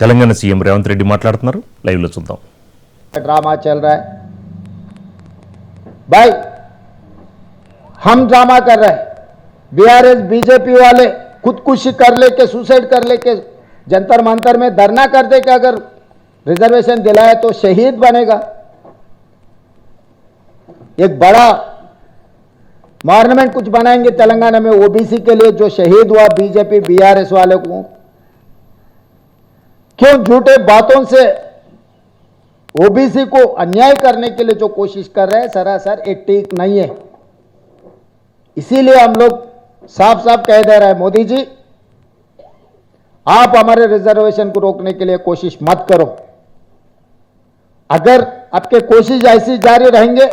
Telangana CM Revanth Reddy మాట్లాడుతున్నారు. Live లో చూద్దాం. ड्रामा चल रहा है भाई, हम ड्रामा कर रहे हैं। बीआरएस बीजेपी वाले खुदकुशी कर लेके, सुसाइड कर लेके जंतर मंतर में धरना कर दे कि अगर रिजर्वेशन दिलाए तो शहीद बनेगा। एक बड़ा मॉन्यूमेंट कुछ बनाएंगे तेलंगाना में ओबीसी के लिए, जो शहीद हुआ बीजेपी बीआरएस वाले को। क्यों झूठे बातों से ओबीसी को अन्याय करने के लिए जो कोशिश कर रहे हैं, सरासर एक ठीक नहीं है। इसीलिए हम लोग साफ साफ कह दे रहे हैं, मोदी जी आप हमारे रिजर्वेशन को रोकने के लिए कोशिश मत करो। अगर आपके कोशिश ऐसी जारी रहेंगे,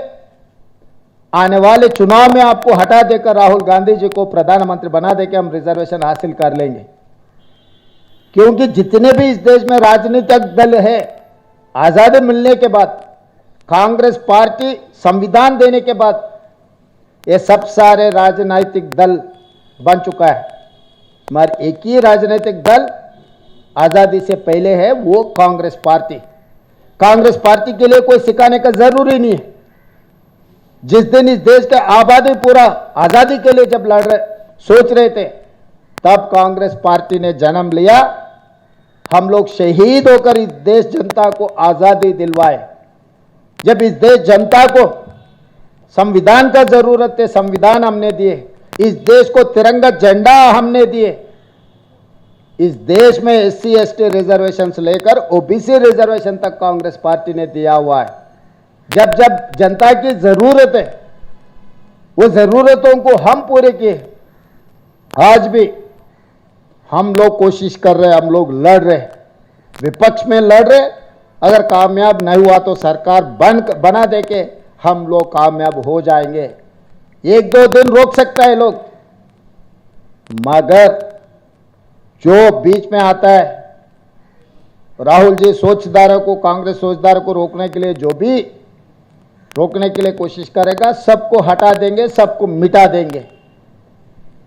आने वाले चुनाव में आपको हटा देकर राहुल गांधी जी को प्रधानमंत्री बना देकर हम रिजर्वेशन हासिल कर लेंगे। क्योंकि जितने भी इस देश में राजनीतिक दल है, आजादी मिलने के बाद, कांग्रेस पार्टी संविधान देने के बाद, ये सब सारे राजनीतिक दल बन चुका है, मगर एक ही राजनीतिक दल आजादी से पहले है, वो कांग्रेस पार्टी। कांग्रेस पार्टी के लिए कोई सिखाने का जरूरी नहीं है। जिस दिन इस देश के आबादी पूरा आजादी के लिए जब लड़ रहे, सोच रहे थे, तब कांग्रेस पार्टी ने जन्म लिया। हम लोग शहीद होकर इस देश जनता को आजादी दिलवाए। जब इस देश जनता को संविधान का जरूरत है, संविधान हमने दिए। इस देश को तिरंगा झंडा हमने दिए। इस देश में एससी एसटी रिजर्वेशन से लेकर ओबीसी रिजर्वेशन तक कांग्रेस पार्टी ने दिया हुआ है। जब जब जनता की जरूरत है, वो जरूरतों को हम पूरे किए। आज भी हम लोग कोशिश कर रहे, हम लोग लड़ रहे, विपक्ष में लड़ रहे। अगर कामयाब नहीं हुआ तो सरकार बना दे के हम लोग कामयाब हो जाएंगे। एक दो दिन रोक सकता है लोग, मगर जो बीच में आता है, राहुल जी सोचदारों को, कांग्रेस सोचदारों को रोकने के लिए जो भी रोकने के लिए कोशिश करेगा, सबको हटा देंगे, सबको मिटा देंगे,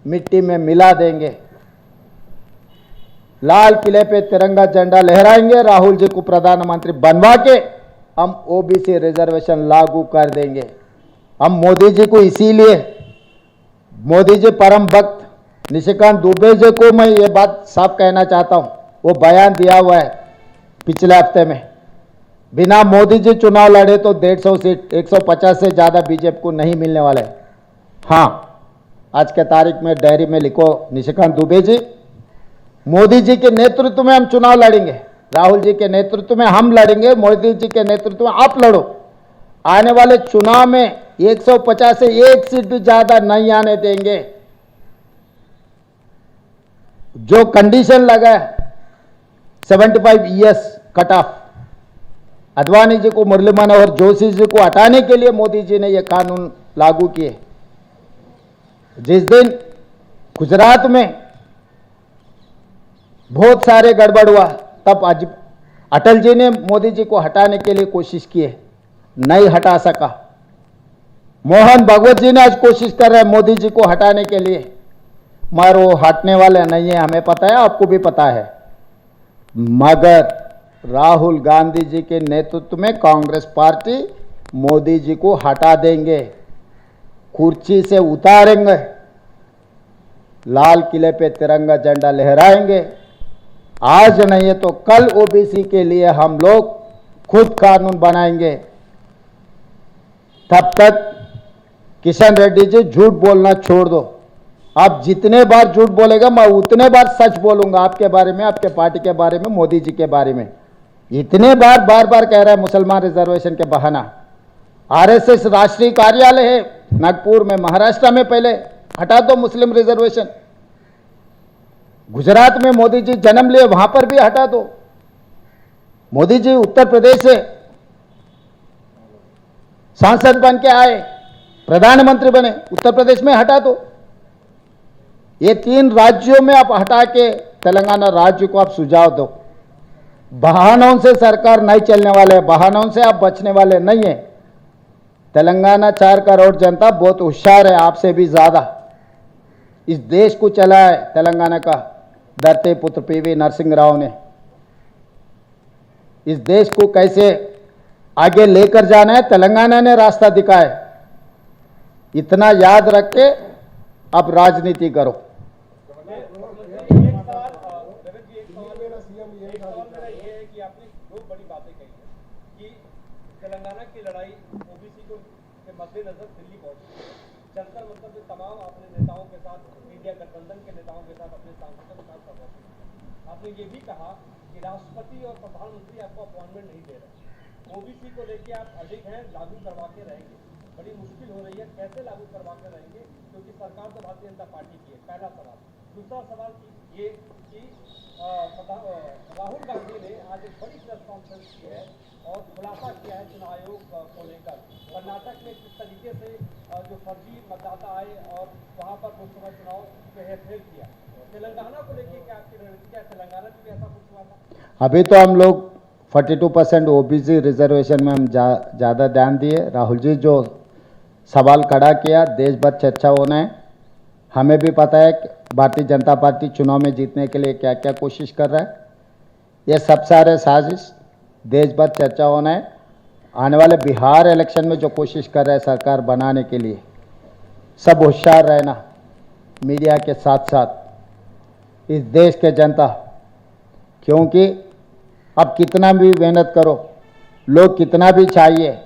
मिट्टी में मिला देंगे। लाल किले पे तिरंगा झंडा लहराएंगे, राहुल जी को प्रधानमंत्री बनवा के हम ओबीसी रिजर्वेशन लागू कर देंगे। हम मोदी जी को, इसीलिए मोदी जी परम भक्त निशिकांत दुबे जी को मैं ये बात साफ कहना चाहता हूं। वो बयान दिया हुआ है पिछले हफ्ते में, बिना मोदी जी चुनाव लड़े तो 150 सीट, 150 से ज्यादा बीजेपी को नहीं मिलने वाले। हाँ, आज के तारीख में डायरी में लिखो, निशिकांत दुबे जी, मोदी जी के नेतृत्व में हम चुनाव लड़ेंगे, राहुल जी के नेतृत्व में हम लड़ेंगे, मोदी जी के नेतृत्व में आप लड़ो। आने वाले चुनाव में 150 से एक सीट भी ज्यादा नहीं आने देंगे। जो कंडीशन लगा है 75 years cut off, Advani ji को, मुरली मनोहर जोशी जी को हटाने के लिए मोदी जी ने यह कानून लागू किए। जिस दिन गुजरात में बहुत सारे गड़बड़ हुआ, तब आज अटल जी ने मोदी जी को हटाने के लिए कोशिश की है, नहीं हटा सका। मोहन भागवत जी ने आज कोशिश कर रहे हैं मोदी जी को हटाने के लिए, मगर वो हटने वाले नहीं है, हमें पता है, आपको भी पता है। मगर राहुल गांधी जी के नेतृत्व में कांग्रेस पार्टी मोदी जी को हटा देंगे, कुर्सी से उतारेंगे, लाल किले पे तिरंगा झंडा लहराएंगे। आज नहीं है तो कल ओबीसी के लिए हम लोग खुद कानून बनाएंगे। तब तक किशन रेड्डी जी झूठ बोलना छोड़ दो। आप जितने बार झूठ बोलेगा, मैं उतने बार सच बोलूंगा आपके बारे में, आपके पार्टी के बारे में, मोदी जी के बारे में। इतने बार बार कह रहा है मुसलमान रिजर्वेशन के बहाना। आरएसएस राष्ट्रीय कार्यालय है नागपुर में, महाराष्ट्र में, पहले हटा दो मुस्लिम रिजर्वेशन। गुजरात में मोदी जी जन्म लिए, वहां पर भी हटा दो। मोदी जी उत्तर प्रदेश से सांसद बन के आए, प्रधानमंत्री बने, उत्तर प्रदेश में हटा दो। ये 3 राज्यों में आप हटा के तेलंगाना राज्य को आप सुझाव दो। बहानों से सरकार नहीं चलने वाले, बहानों से आप बचने वाले नहीं है। तेलंगाना 4 करोड़ जनता बहुत होशियार है, आपसे भी ज्यादा। इस देश को चला है तेलंगाना का धरती पुत्र पीवी नरसिंह राव ने। इस देश को कैसे आगे लेकर जाना है तेलंगाना ने रास्ता दिखाया है। इतना याद रख के अब राजनीति करो। तेलंगाना की लड़ाई ओबीसी को के मद्देनजर दिल्ली पहुंची, जंतर मंतर में तमाम अपने नेताओं के साथ, इंडिया गठबंधन के नेताओं के साथ, अपने सांसदों के साथ सभा की। आपने ये भी कहा कि राष्ट्रपति और प्रधानमंत्री आपको अपॉइंटमेंट नहीं दे रहे, ओबीसी को लेके आप अधिक हैं, लागू करवा के रहेंगे। बड़ी मुश्किल हो रही है, कैसे लागू करवा के रहेंगे, क्योंकि सरकार तो भारतीय जनता पार्टी की है। पहला सवाल। दूसरा सवाल ये कि राहुल गांधी ने आज एक बड़ी प्रेस कॉन्फ्रेंस की है और खुलासा किया है चुनाव आयोग को लेकर। कर्नाटक में किस तरीके से जो फर्जी मतदाता आए और वहां पर लोकसभा चुनाव में हेरफेर किया। तेलंगाना को लेकर क्या आपकी रणनीति, क्या तेलंगाना में भी ऐसा कुछ हुआ था? अभी तो हम लोग 42% ओबीसी रिजर्वेशन में हम ज़्यादा ध्यान दिए। राहुल जी जो सवाल खड़ा किया, देश भर चर्चा होना है। हमें भी पता है कि भारतीय जनता पार्टी चुनाव में जीतने के लिए क्या क्या कोशिश कर रहा है। ये सब सारे साजिश देश भर चर्चा होना है। आने वाले बिहार इलेक्शन में जो कोशिश कर रहा है सरकार बनाने के लिए, सब होशियार रहना, मीडिया के साथ साथ इस देश के जनता, क्योंकि अब कितना भी मेहनत करो, लोग कितना भी चाहिए,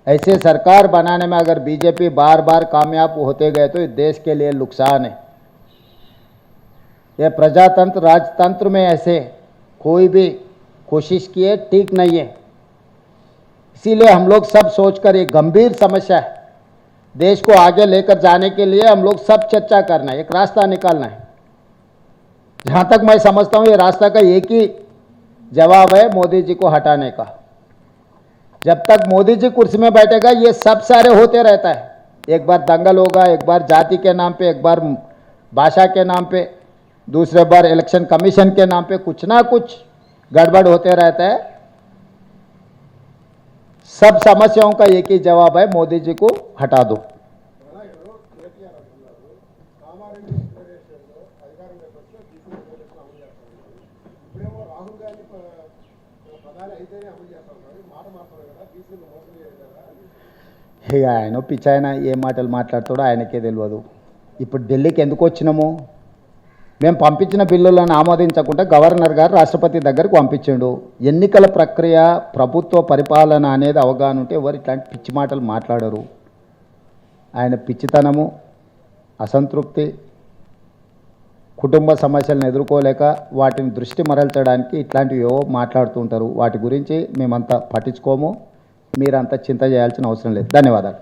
ऐसे सरकार बनाने में अगर बीजेपी बार बार कामयाब होते गए तो इस देश के लिए नुकसान है। यह प्रजातंत्र राजतंत्र में ऐसे कोई भी कोशिश किए ठीक नहीं है। इसीलिए हम लोग सब सोचकर, एक गंभीर समस्या है, देश को आगे लेकर जाने के लिए हम लोग सब चर्चा करना है, एक रास्ता निकालना है। जहां तक मैं समझता हूं ये रास्ता का एक ही जवाब है, मोदी जी को हटाने का। जब तक मोदी जी कुर्सी में बैठेगा ये सब सारे होते रहता है। एक बार दंगल होगा, एक बार जाति के नाम पे, एक बार भाषा के नाम पे, दूसरे बार इलेक्शन कमीशन के नाम पे कुछ ना कुछ गड़बड़ होते रहता है। सब समस्याओं का एक ही जवाब है, मोदी जी को हटा दो। ఇక ఆయన పిచ్చి, ఆయన ఏ మాటలు మాట్లాడుతాడో ఆయనకే తెలియదు. ఇప్పుడు ఢిల్లీకి ఎందుకు వచ్చినాము? మేము పంపించిన బిల్లులను ఆమోదించకుండా గవర్నర్ గారు రాష్ట్రపతి దగ్గరకు పంపించాడు. ఎన్నికల ప్రక్రియ, ప్రభుత్వ పరిపాలన అనేది అవగాహన ఉంటే ఎవరు ఇట్లాంటి పిచ్చి మాటలు మాట్లాడరు. ఆయన పిచ్చితనము, అసంతృప్తి, కుటుంబ సమస్యలను ఎదుర్కోలేక వాటిని దృష్టి మరల్చడానికి ఇట్లాంటివి ఏవో మాట్లాడుతూ ఉంటారు. వాటి గురించి మేమంతా పట్టించుకోము. మీరంతా చింత చేయాల్సిన అవసరం లేదు. ధన్యవాదాలు.